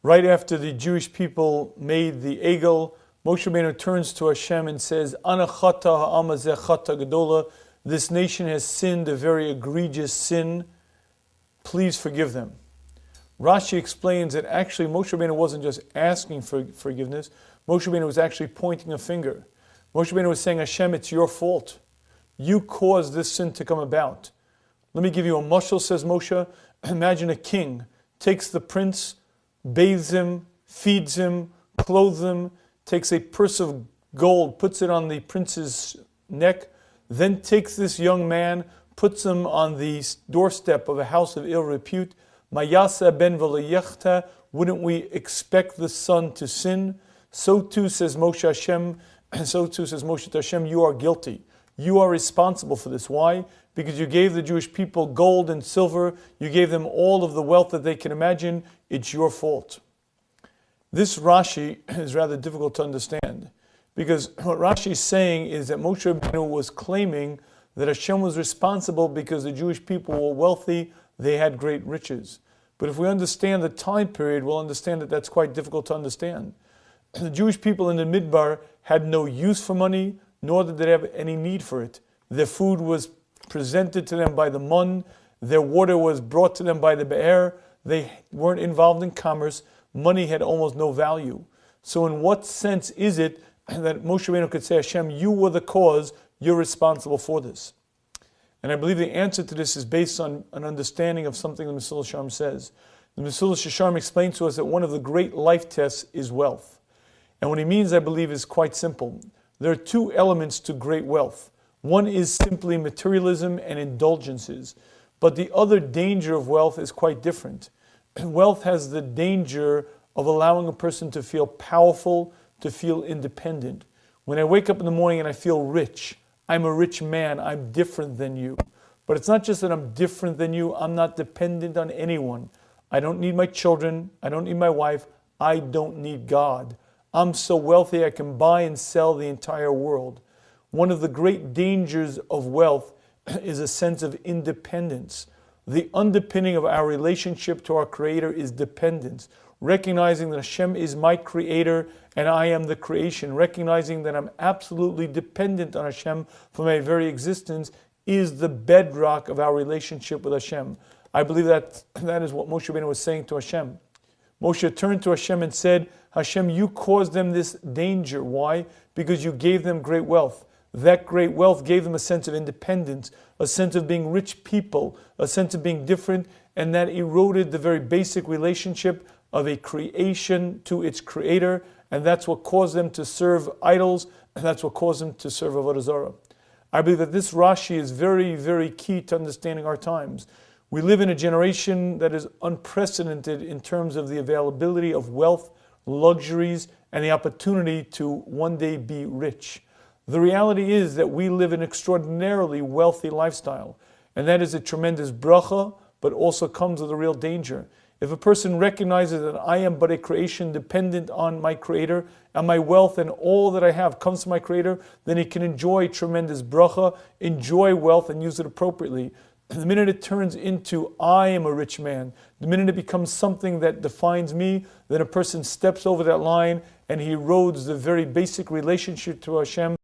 Right after the Jewish people made the Egel, Moshe Rabbeinu turns to Hashem and says, Ana chata ha'am hazeh chata gedola. This nation has sinned a very egregious sin. Please forgive them. Rashi explains that actually Moshe Rabbeinu wasn't just asking for forgiveness. Moshe Rabbeinu was actually pointing a finger. Moshe Rabbeinu was saying, Hashem, it's your fault. You caused this sin to come about. Let me give you a mashal, says Moshe. Imagine a king takes the prince, bathes him, feeds him, clothes him, takes a purse of gold, puts it on the prince's neck, then takes this young man, puts him on the doorstep of a house of ill repute. Mayasa ben v'layechta, wouldn't we expect the son to sin? So too says Moshe Hashem, so too says Moshe to Hashem, you are guilty. You are responsible for this. Why? Because you gave the Jewish people gold and silver, you gave them all of the wealth that they can imagine. It's your fault. This Rashi is rather difficult to understand, because what Rashi is saying is that Moshe Rabbeinu was claiming that Hashem was responsible because the Jewish people were wealthy, they had great riches. But if we understand the time period, we'll understand that that's quite difficult to understand. The Jewish people in the Midbar had no use for money, nor did they have any need for it. Their food was presented to them by the mun, their water was brought to them by the be'er, they weren't involved in commerce, money had almost no value. So in what sense is it that Moshe Rabbeinu could say, Hashem, you were the cause, you're responsible for this? And I believe the answer to this is based on an understanding of something the Mesilas Yesharim says. The Mesilas Yesharim explains to us that one of the great life tests is wealth. And what he means, I believe, is quite simple. There are two elements to great wealth. One is simply materialism and indulgences. But the other danger of wealth is quite different. Wealth has the danger of allowing a person to feel powerful, to feel independent. When I wake up in the morning and I feel rich, I'm a rich man, I'm different than you. But it's not just that I'm different than you, I'm not dependent on anyone. I don't need my children, I don't need my wife, I don't need God. I'm so wealthy I can buy and sell the entire world. One of the great dangers of wealth is a sense of independence. The underpinning of our relationship to our Creator is dependence. Recognizing that Hashem is my Creator and I am the creation. Recognizing that I'm absolutely dependent on Hashem for my very existence is the bedrock of our relationship with Hashem. I believe that is what Moshe Rabbeinu was saying to Hashem. Moshe turned to Hashem and said, Hashem, you caused them this danger. Why? Because you gave them great wealth. That great wealth gave them a sense of independence, a sense of being rich people, a sense of being different, and that eroded the very basic relationship of a creation to its creator, and that's what caused them to serve idols, and that's what caused them to serve Avodah Zarah. I believe that this Rashi is very, very key to understanding our times. We live in a generation that is unprecedented in terms of the availability of wealth, luxuries, and the opportunity to one day be rich. The reality is that we live an extraordinarily wealthy lifestyle, and that is a tremendous bracha, but also comes with a real danger. If a person recognizes that I am but a creation dependent on my Creator, and my wealth and all that I have comes from my Creator, then he can enjoy tremendous bracha, enjoy wealth, and use it appropriately. The minute it turns into, I am a rich man, the minute it becomes something that defines me, then a person steps over that line and he erodes the very basic relationship to Hashem